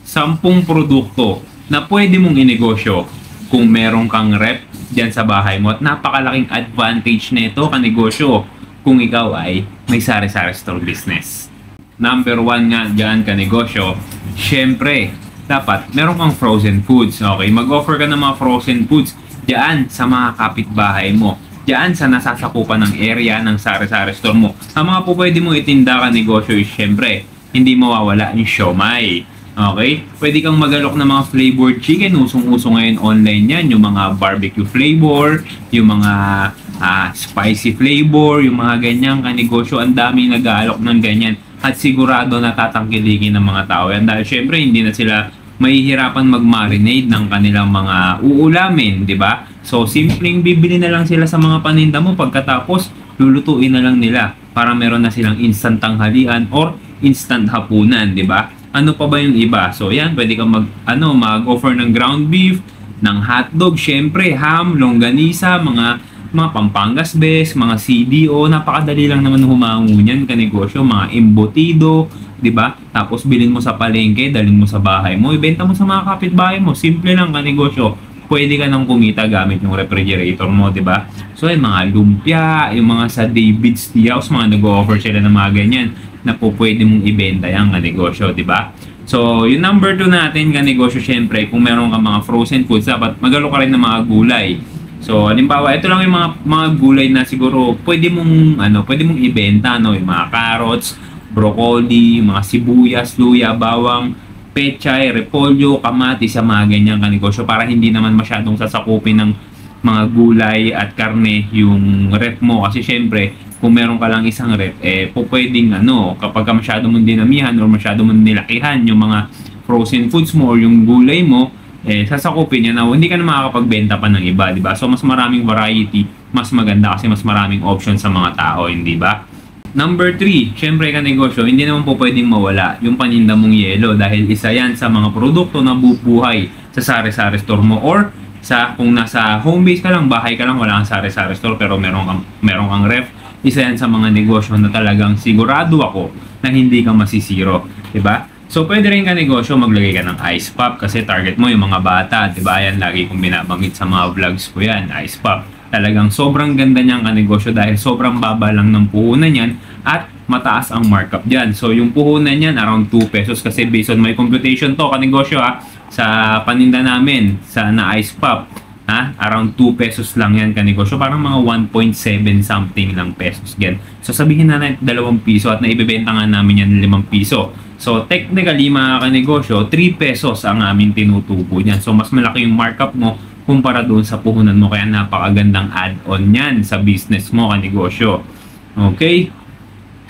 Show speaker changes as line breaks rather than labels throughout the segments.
10 produkto na pwede mong inegosyo kung meron kang rep dyan sa bahay mo. At napakalaking advantage nito kanegosyo kung ikaw ay may sari-sari store business. Number 1 nga dyan kanegosyo, syempre, dapat meron kang frozen foods. Okay, mag-offer ka ng mga frozen foods dyan sa mga kapitbahay mo. Diyan sa nasasakupan ng area ng sari-sari store mo. Ang mga po pwede mo itinda ka negosyo is syempre, hindi mawawala yung siomai. Okay? Pwede kang magalok ng mga flavored chicken. Usong-uso ngayon online yan. Yung mga barbecue flavor, yung mga spicy flavor, yung mga ganyang kanegosyo. Ang daming nag-aalok ng ganyan. At sigurado natatangkilikin ng mga tao yan. Dahil syempre, hindi na sila mahihirapan mag-marinate ng kanilang mga uulamin, di ba? So, simpleng bibili na lang sila sa mga paninda mo, pagkatapos lulutuin na lang nila para meron na silang instant tanghalian or instant hapunan, di ba? Ano pa ba yung iba? So, yan, pwede kang mag-offer ng ground beef, ng hotdog, syempre, ham, longganisa, mga Pampangas Best, mga CDO, napakadali lang naman humango niyan kanegosyo, mga embutido, 'di ba? Tapos bilhin mo sa palengke, dalhin mo sa bahay mo, ibenta mo sa mga kapitbahay mo. Simple lang kanegosyo. Pwede ka nang kumita gamit yung refrigerator mo, 'di ba? So, yung mga lumpia, yung mga sa David's Tea House, mga nag-o-offer sila ng mga ganyan na po pwede mong ibenta yung kanegosyo, 'di ba? So, yung number 2 natin kanegosyo, syempre, kung meron kang mga frozen foods, dapat magalo ka rin ng mga gulay. So, halimbawa, ito lang yung mga gulay na siguro pwede mong ibenta, no? Yung mga carrots, broccoli, mga sibuyas, luya, bawang, pechay, repolyo, kamatis, sa mga ganyang kanegosyo para hindi naman masyadong sasakupin ng mga gulay at karne yung rep mo. Kasi syempre, kung meron ka lang isang rep, pwedeng kapag masyado mong dinamihan or masyado mong nilakihan yung mga frozen foods mo or yung gulay mo, sasakupin niya na hindi ka na makakapagbenta pa ng iba, di ba? So, mas maraming variety, mas maganda kasi mas maraming option sa mga tao, hindi ba? Number 3, syempre kanegosyo, hindi naman po pwedeng mawala yung paninda mong yelo dahil isa yan sa mga produkto na bubuhay sa sari-sari store mo or kung nasa home base ka lang, bahay ka lang, wala kang sari-sari store pero meron kang ref, isa yan sa mga negosyo na talagang sigurado ako na hindi ka masisiro, di ba? So, pwede rin ka negosyo, maglagay ka ng ice pop kasi target mo yung mga bata, diba? Yan, lagi kong binabanggit sa mga vlogs ko yan, ice pop. Talagang sobrang ganda niyang kanegosyo dahil sobrang baba lang ng puhunan yan at mataas ang markup dyan. So, yung puhunan yan, around 2 pesos kasi based on my computation to, kanegosyo sa paninda namin, na ice pop, around 2 pesos lang yan kanegosyo. Parang mga 1.7 something lang pesos yan. So, sabihin na natin 2 piso at naibibenta nga namin yan 5 piso. So, technically, mga kanegosyo, 3 pesos ang aming tinutubo niyan. So, mas malaki yung markup mo kumpara doon sa puhunan mo. Kaya napakagandang add-on yan sa business mo, kanegosyo. Okay?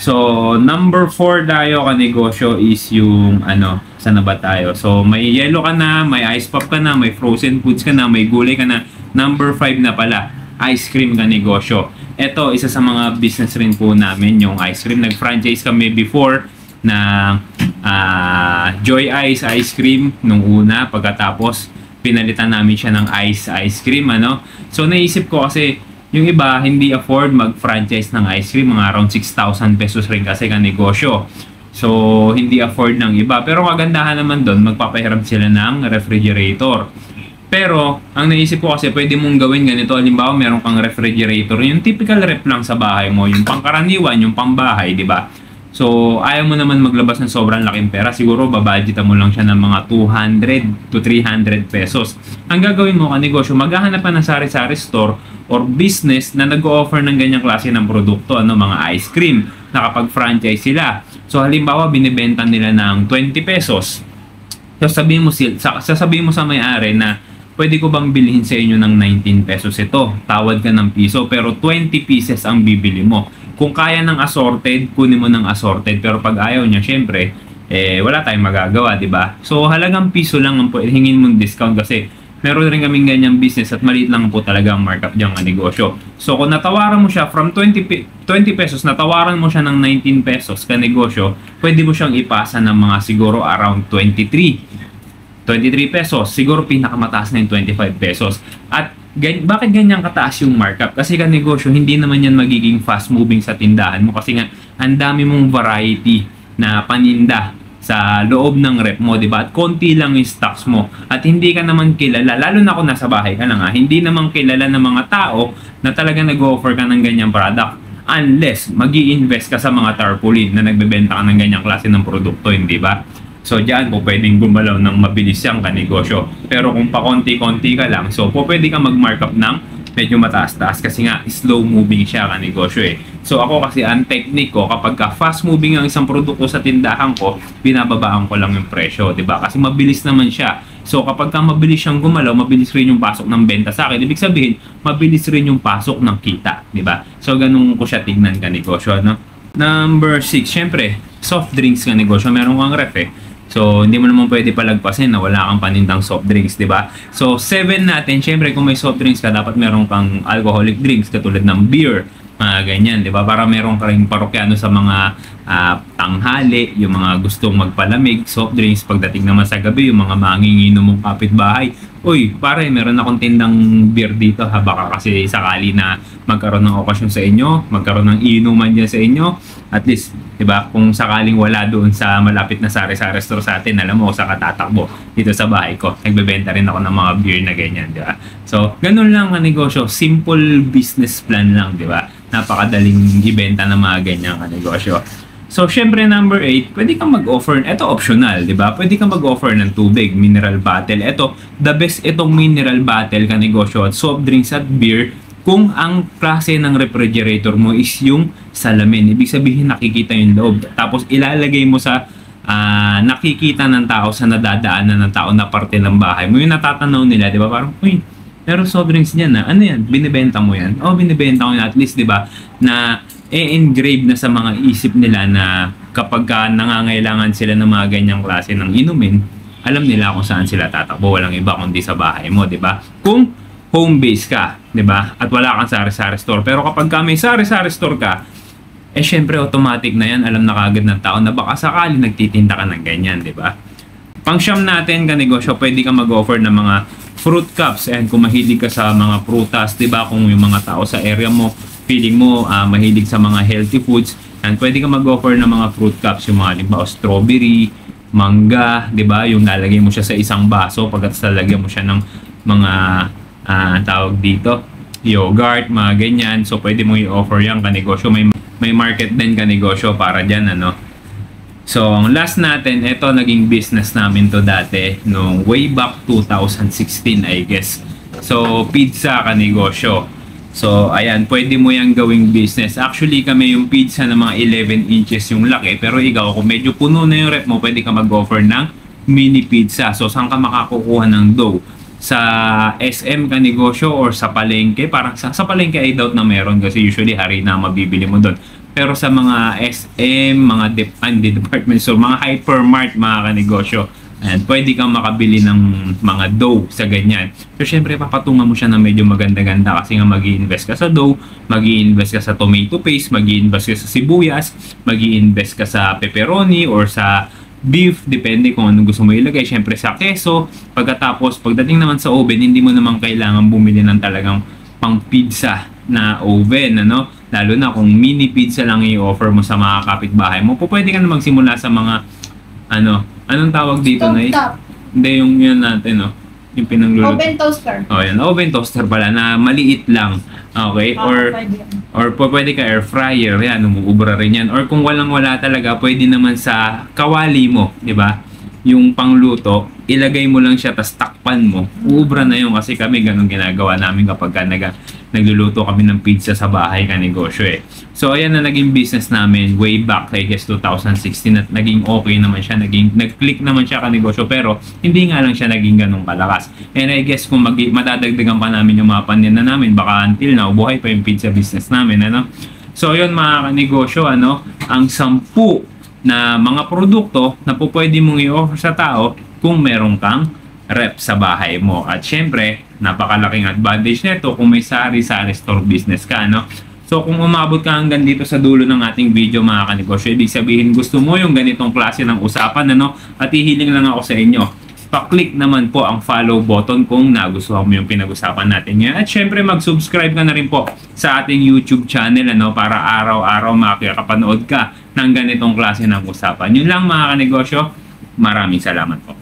So, number 4 tayo, kanegosyo, is yung, saan na ba tayo? So, may yellow ka na, may ice pop ka na, may frozen foods ka na, may gulay ka na. Number 5 na pala, ice cream, kanegosyo. Ito, isa sa mga business rin po namin, yung ice cream. Nag-franchise kami before na Joy Ice cream nung una, pagkatapos pinalitan namin siya ng ice cream, So naisip ko kasi yung iba hindi afford mag-franchise ng ice cream, mga around 6,000 pesos rin kasi kanegosyo. So hindi afford ng iba, pero kagandahan naman doon, magpapahiram sila ng refrigerator. Pero ang naisip ko kasi pwede mong gawin ganito, halimbawa meron kang refrigerator, yung typical ref lang sa bahay mo, yung pangkaraniwan, yung pambahay, di ba? So, ayaw mo naman maglabas ng sobrang laking pera. Siguro, babudgetan mo lang siya ng mga 200 to 300 pesos. Ang gagawin mo, kanegosyo, maghahanap ka ng sari-sari store or business na nag-o-offer ng ganyang klase ng produkto, mga ice cream, nakapag-franchise sila. So, halimbawa, binibenta nila ng 20 pesos. So, sasabihin mo sa may-ari na, pwede ko bang bilhin sa inyo ng 19 pesos ito? Tawad ka ng piso, pero 20 pieces ang bibili mo. Kung kaya ng assorted, kunin mo ng assorted. Pero pag ayaw niya, syempre, wala tayong magagawa, di ba? So, halagang piso lang ang hingin mong discount kasi meron rin kaming ganyang business at maliit lang po talaga ang markup diyang negosyo. So, kung natawaran mo siya from 20 pesos, natawaran mo siya ng 19 pesos ka negosyo, pwede mo siyang ipasa ng mga siguro around 23 pesos. Siguro pinakamataas na yung 25 pesos. At bakit ganyan kataas yung markup? Kasi negosyo, hindi naman yan magiging fast moving sa tindahan mo kasi nga ang dami mong variety na paninda sa loob ng rep mo, di ba? At konti lang yung stocks mo. At hindi ka naman kilala, lalo na kung nasa bahay ka lang ha, hindi naman kilala ng mga tao na talaga nag-offer ka ng ganyang product. Unless mag-i-invest ka sa mga tarpaulin na nagbebenta ka ng ganyang klase ng produkto, hindi ba? So, diyan po pwedeng gumalaw ng mabilis yung kanegosyo. Pero kung pakonti-konti ka lang, so po pwede ka mag-markup ng medyo mataas-taas kasi nga slow moving siya kanegosyo eh. So ako kasi ang technique ko kapag ka fast moving ang isang produkto sa tindahan ko, binababaan ko lang yung presyo, 'di ba? Kasi mabilis naman siya. So kapag ka mabilis siyang gumalaw, mabilis rin yung pasok ng benta sa akin. Ibig sabihin, mabilis rin yung pasok ng kita, 'di ba? So ganun ko siya tignan kanegosyo, no? Number 6, syempre, soft drinks kanegosyo, meron kang ref eh. So, hindi mo naman pwede palagpasin na wala kang panindang soft drinks, di ba? So, 7 natin, syempre kung may soft drinks ka, dapat meron kang alcoholic drinks katulad ng beer, mga ganyan, di ba? Para meron ka rin parokyano sa mga tanghali, yung mga gustong magpalamig, soft drinks, pagdating naman sa gabi, yung mga manginginom mong kapitbahay. Uy, pare, meron akong tindang beer dito ha, baka kasi sakali na magkaroon ng okasyon sa inyo, magkaroon ng inuman dyan sa inyo, at least, di ba, kung sakaling wala doon sa malapit na sari-sari store sa atin, alam mo, sa katatakbo dito sa bahay ko, nagbebenta rin ako ng mga beer na ganyan, di ba? So, ganun lang ang negosyo, simple business plan lang, di ba? Napakadaling ibenta ng mga ganyang negosyo. So, syempre number 8, pwede kang mag-offer, ito optional, di ba? Pwede kang mag-offer ng tubig, mineral bottle. Ito, the best itong mineral bottle ka negosyo at soft drinks at beer kung ang klase ng refrigerator mo is yung salamin. Ibig sabihin nakikita yung loob. Tapos ilalagay mo sa nakikita ng tao, sa nadadaanan ng tao na parte ng bahay mo. Yung natatanaw nila, di ba? Parang, uy, pero soft drinks niyan na. Ano yan? Binibenta mo yan? Oh, binibenta ko yan. At least, di ba, na engrave na sa mga isip nila na kapag nangangailangan sila ng mga ganyang klase ng inumin, alam nila kung saan sila tatakbo. Walang iba kundi sa bahay mo, di ba? Kung home base ka, di ba? At wala kang sari-sari store. Pero kapag may sari-sari store ka, eh syempre automatic na yan. Alam na kagad ng tao na baka sakali nagtitinda ka ng ganyan, di ba? Pang-siyam natin ka negosyo, pwede ka mag-offer ng mga fruit cups. And kung mahilig ka sa mga prutas, di ba? Kung yung mga tao sa area mo, feeling mo mahilig sa mga healthy foods, and pwede ka mag-offer ng mga fruit cups, yung mga limbawa strawberry, mangga, di ba? Yung lalagay mo siya sa isang baso, pagkatapos lalagyan mo siya ng mga tawag dito, yogurt, mga ganyan. So pwede mo i-offer yan kanegosyo. May market din kanegosyo para dyan, ano. So ang last natin, ito naging business namin to dati nung way back 2016 I guess. So pizza kanegosyo. So, ayan, pwede mo yung gawing business. Actually, kami yung pizza na mga 11 inches yung laki. Pero ikaw, kung medyo puno na yung rep mo, pwede ka mag-offer ng mini pizza. So, saan ka makakukuha ng dough? Sa SM ka negosyo or sa palengke? Parang sa palengke, I doubt na meron kasi usually hari na mabibili mo doon. Pero sa mga SM, mga department store, mga hypermart, mga kanegosyo, and pwede kang makabili ng mga dough sa ganyan. So, syempre, papatungan mo siya ng medyo maganda-ganda kasi nga mag-i-invest ka sa dough, mag-i-invest ka sa tomato paste, mag-i-invest ka sa sibuyas, mag-i-invest ka sa pepperoni or sa beef, depende kung anong gusto mo ilagay. Syempre, sa keso. Pagkatapos, pagdating naman sa oven, hindi mo naman kailangan bumili ng talagang pang pizza na oven, ano? Lalo na kung mini pizza lang i-offer mo sa mga kapitbahay mo, pwede ka na magsimula sa mga anong tawag dito na hindi yung yun natin, no? Yung pinangluluto.
Oven toaster.
Oh, yan. Oven toaster pala na maliit lang. Okay? Or pwede ka air fryer. Yan, umuubra rin yan. Or kung walang-wala talaga, pwede naman sa kawali mo, di ba? Yung pangluto, ilagay mo lang siya tas takpan mo. Uubra na yun kasi kami ganun ginagawa namin kapag nagluluto kami ng pizza sa bahay ka negosyo eh. So ayan na naging business namin way back I guess 2016 at naging okay naman siya, nag-click naman siya ka negosyo pero hindi nga lang siya naging ganun kalakas. And I guess kung madadagdagan pa namin yung mga paninda namin baka until now buhay pa yung pizza business namin, ano. So yun mga kanegosyo, ang 10 na mga produkto na pwede mong i-offer sa tao kung meron kang rep sa bahay mo. At syempre, napakalaking advantage nito kung may sari-sari store business ka, no? So kung umabot ka hanggang dito sa dulo ng ating video mga kanegosyo, ibig sabihin gusto mo yung ganitong klase ng usapan, ano? At hihiling lang ako sa inyo, pa-click naman po ang follow button kung nagustuhan mo yung pinag-usapan natin ngayon. At syempre mag-subscribe ka na rin po sa ating YouTube channel, ano, para araw-araw makakapanood ka ng ganitong klase ng usapan. Yun lang mga kanegosyo. Maraming salamat po.